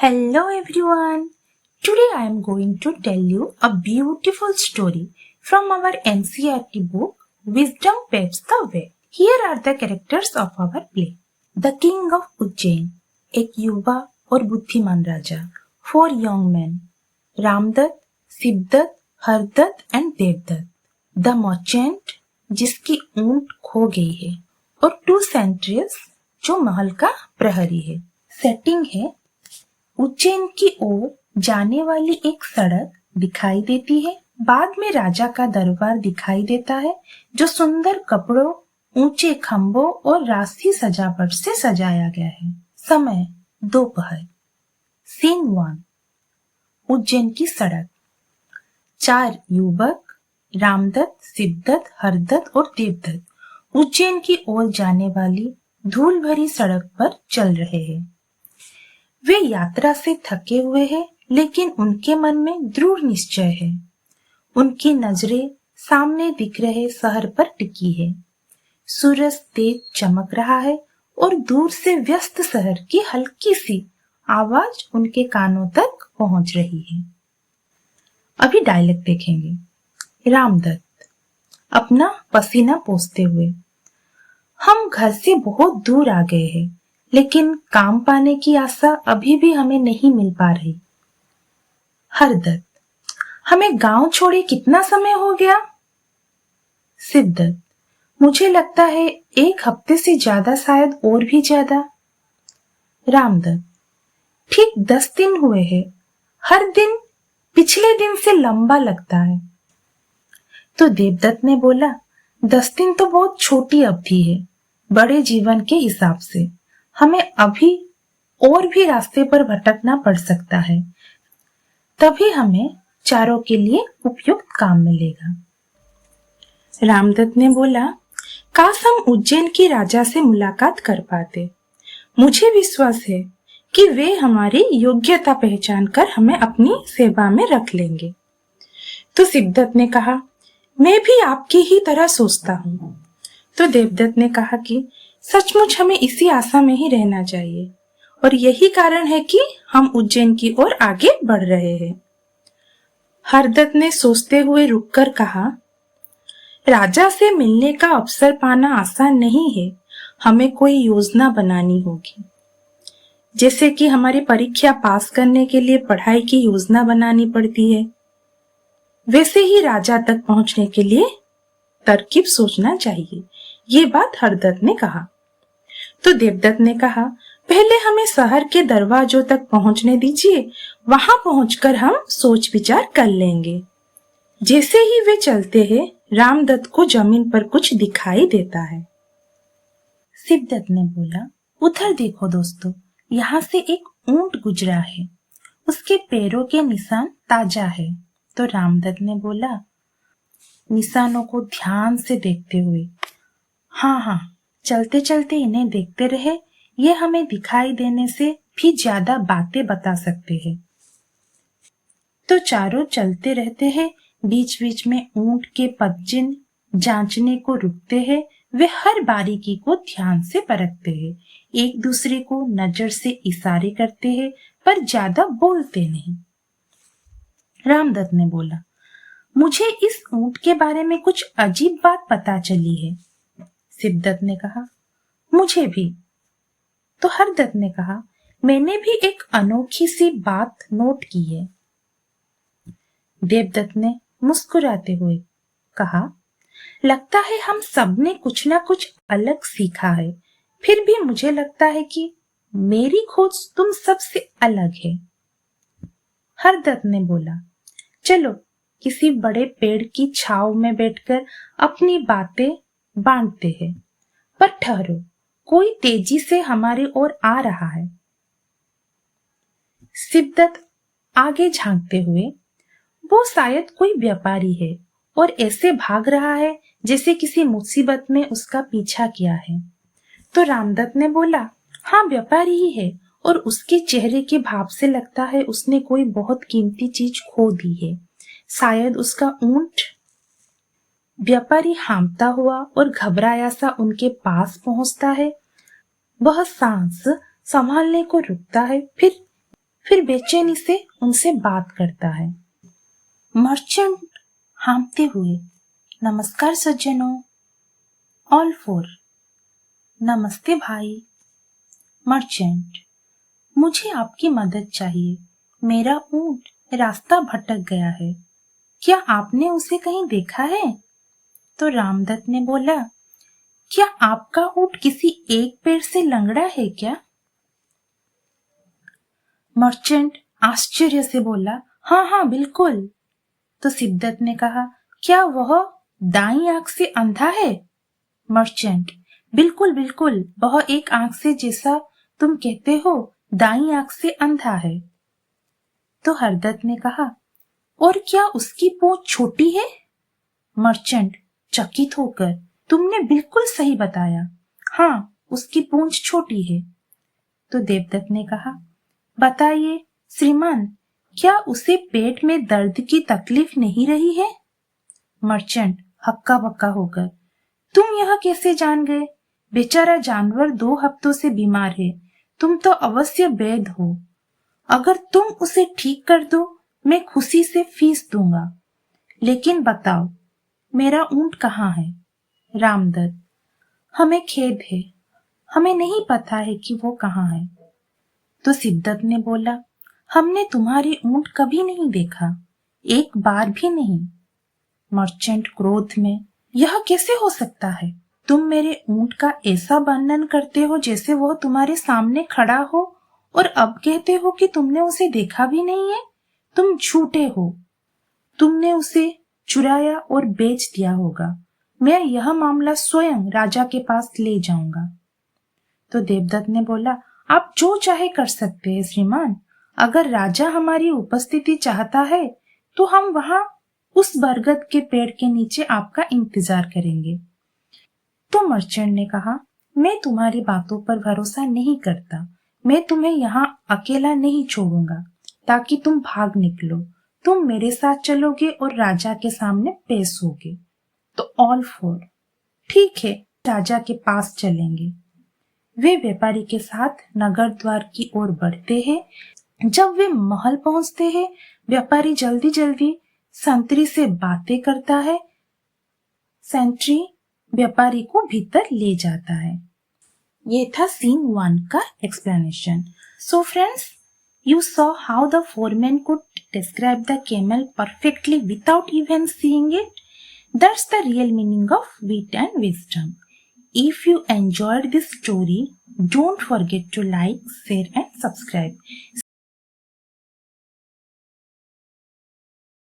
Hello everyone. Today I am going to tell you a beautiful story from our NCERT book Wisdom Paves the Way. Here are the characters of our play. The King of Ujjain, एक युवा और बुद्धिमान राजा. 4 young men, Ramdatt, Shivdatt, Hardatt and Devdutt. The merchant, जिसकी ऊंट खो गई है, और 2 sentries, जो महल का प्रहरी है. सेटिंग है उज्जैन की ओर जाने वाली एक सड़क दिखाई देती है. बाद में राजा का दरबार दिखाई देता है, जो सुंदर कपड़ों, ऊंचे खंभों और राशि सजावट से सजाया गया है. समय दोपहर. सीन 1. उज्जैन की सड़क. 4 युवक रामदत्त, शिवदत्त, हरदत्त और देवदत्त उज्जैन की ओर जाने वाली धूल भरी सड़क पर चल रहे हैं. वे यात्रा से थके हुए हैं, लेकिन उनके मन में दृढ़ निश्चय है. उनकी नजरें सामने दिख रहे शहर पर टिकी है. सूरज तेज चमक रहा है और दूर से व्यस्त शहर की हल्की सी आवाज उनके कानों तक पहुंच रही है. अभी डायलॉग देखेंगे. रामदत्त अपना पसीना पोंछते हुए. हम घर से बहुत दूर आ गए हैं, लेकिन काम पाने की आशा अभी भी हमें नहीं मिल पा रही. हरदत्त हमें गांव छोड़े कितना समय हो गया? शिवदत्त मुझे लगता है 1 हफ्ते से ज्यादा, शायद और भी ज्यादा. रामदत्त ठीक 10 दिन हुए हैं. हर दिन पिछले दिन से लंबा लगता है. तो देवदत्त ने बोला, 10 दिन तो बहुत छोटी अवधि है. बड़े जीवन के हिसाब से हमें अभी और भी रास्ते पर भटकना पड़ सकता है. तभी हमें चारों के लिए उपयुक्त काम मिलेगा. रामदत्त ने बोला, काश हम उज्जैन की राजा से मुलाकात कर पाते. मुझे विश्वास है कि वे हमारी योग्यता पहचान कर हमें अपनी सेवा में रख लेंगे. तो शिवदत्त ने कहा, मैं भी आपकी ही तरह सोचता हूँ. तो देवदत्त ने कहा कि सचमुच हमें इसी आशा में ही रहना चाहिए, और यही कारण है कि हम उज्जैन की ओर आगे बढ़ रहे हैं. हरदत्त ने सोचते हुए रुककर कहा, राजा से मिलने का अवसर पाना आसान नहीं है. हमें कोई योजना बनानी होगी. जैसे कि हमारी परीक्षा पास करने के लिए पढ़ाई की योजना बनानी पड़ती है, वैसे ही राजा तक पहुंचने के लिए तरकीब सोचना चाहिए. ये बात हरदत्त ने कहा. तो देवदत्त ने कहा, पहले हमें शहर के दरवाजों तक पहुंचने दीजिए. वहां पहुंचकर हम सोच विचार कर लेंगे. जैसे ही वे चलते हैं, रामदत्त को जमीन पर कुछ दिखाई देता है. शिवदत्त ने बोला, उधर देखो दोस्तों, यहाँ से एक ऊंट गुजरा है. उसके पैरों के निशान ताजा है. तो रामदत्त ने बोला, निशानों को ध्यान से देखते हुए, हाँ, चलते चलते इन्हें देखते रहे. ये हमें दिखाई देने से भी ज्यादा बातें बता सकते हैं. तो चारों चलते रहते हैं. बीच बीच में ऊंट के पदचिन्ह जांचने को रुकते हैं. वे हर बारीकी को ध्यान से परखते हैं. एक दूसरे को नजर से इशारे करते हैं, पर ज्यादा बोलते नहीं. रामदत्त ने बोला, मुझे इस ऊंट के बारे में कुछ अजीब बात पता चली है. शिवदत्त ने कहा, मुझे भी. तो हरदत्त ने कहा, मैंने भी एक अनोखी सी बात नोट की है. देवदत्त ने मुस्कुराते हुए कहा, लगता है हम सब ने कुछ ना कुछ अलग सीखा है. फिर भी मुझे लगता है कि मेरी खोज तुम सबसे अलग है. हरदत्त ने बोला, चलो किसी बड़े पेड़ की छांव में बैठकर अपनी बातें बांटते हैं. पर ठहरो, कोई तेजी से हमारी ओर आ रहा है. शिवदत्त आगे झांकते हुए, वो शायद कोई व्यापारी है और ऐसे भाग रहा है जैसे किसी मुसीबत में उसका पीछा किया है. तो रामदत्त ने बोला, हाँ, व्यापारी ही है, और उसके चेहरे के भाव से लगता है उसने कोई बहुत कीमती चीज खो दी है. शायद उसका ऊंट. व्यापारी हांफता हुआ और घबराया सा उनके पास पहुंचता है. वह सांस संभालने को रुकता है, फिर फिर बेचैनी से उनसे बात करता है। मर्चेंट हाँफते हुए, नमस्कार सज्जनों। ऑल फोर, नमस्ते भाई। मर्चेंट, मुझे आपकी मदद चाहिए। मेरा ऊंट रास्ता भटक गया है। क्या आपने उसे कहीं देखा है? तो रामदत्त ने बोला, क्या आपका ऊंट किसी एक पेड़ से लंगड़ा है क्या? मर्चेंट आश्चर्य से बोला, हाँ हाँ बिल्कुल। तो सिद्दत ने कहा, क्या वह दाईं आंख से अंधा है? मर्चेंट, बिल्कुल बिल्कुल, वह एक आंख से, जैसा तुम कहते हो, दाईं आंख से अंधा है। तो हरदत्त ने कहा, और क्या उसकी पूंछ छोटी है? मर्चेंट चकित होकर, तुमने बिल्कुल सही बताया। हाँ, उसकी पूंछ छोटी है। तो देवदत्त ने कहा, बताइए श्रीमान, क्या उसे पेट में दर्द की तकलीफ नहीं रही है? मर्चेंट हक्का बक्का होकर, तुम यह कैसे जान गए? बेचारा जानवर 2 हफ्तों से बीमार है। तुम तो अवश्य वैद्य हो। अगर तुम उसे ठीक कर दो, मैं खुशी से फीस दूंगा। लेकिन बताओ, मेरा ऊंट कहाँ है? रामदत्त, हमें खेद है, हमें नहीं पता है कि वो कहाँ है। तो सिद्दत ने बोला, हमने तुम्हारी ऊंट कभी नहीं देखा, एक बार भी नहीं। मर्चेंट क्रोध में, यह कैसे हो सकता है? तुम मेरे ऊंट का ऐसा वर्णन करते हो जैसे वह तुम्हारे सामने खड़ा हो, और अब कहते हो कि तुमने उसे देखा भी नहीं है। तुम झूठे हो। तुमने उसे चुराया और बेच दिया होगा। मैं यह मामला स्वयं राजा के पास ले जाऊंगा। तो देवदत्त ने बोला, आप जो चाहे कर सकते हैं श्रीमान। अगर राजा हमारी उपस्थिति चाहता है तो हम वहां उस बरगद के पेड़ के नीचे आपका इंतजार करेंगे। तो मर्चेंट ने कहा, मैं तुम्हारी बातों पर भरोसा नहीं करता। मैं तुम्हें यहाँ अकेला नहीं छोड़ूंगा ताकि तुम भाग निकलो। तुम मेरे साथ चलोगे और राजा के सामने पेश होगे। तो ऑल फोर, ठीक है, राजा के पास चलेंगे। वे व्यापारी के साथ नगर द्वार की ओर बढ़ते हैं। जब वे महल पहुंचते हैं, व्यापारी जल्दी जल्दी संतरी से बातें करता है। सेंट्री व्यापारी को भीतर ले जाता है। ये था सीन 1 का explanation. So friends, you saw how the foreman could describe the camel perfectly without even seeing it. That's the real meaning of wit and wisdom. If you enjoyed this story, don't forget to like, share and subscribe.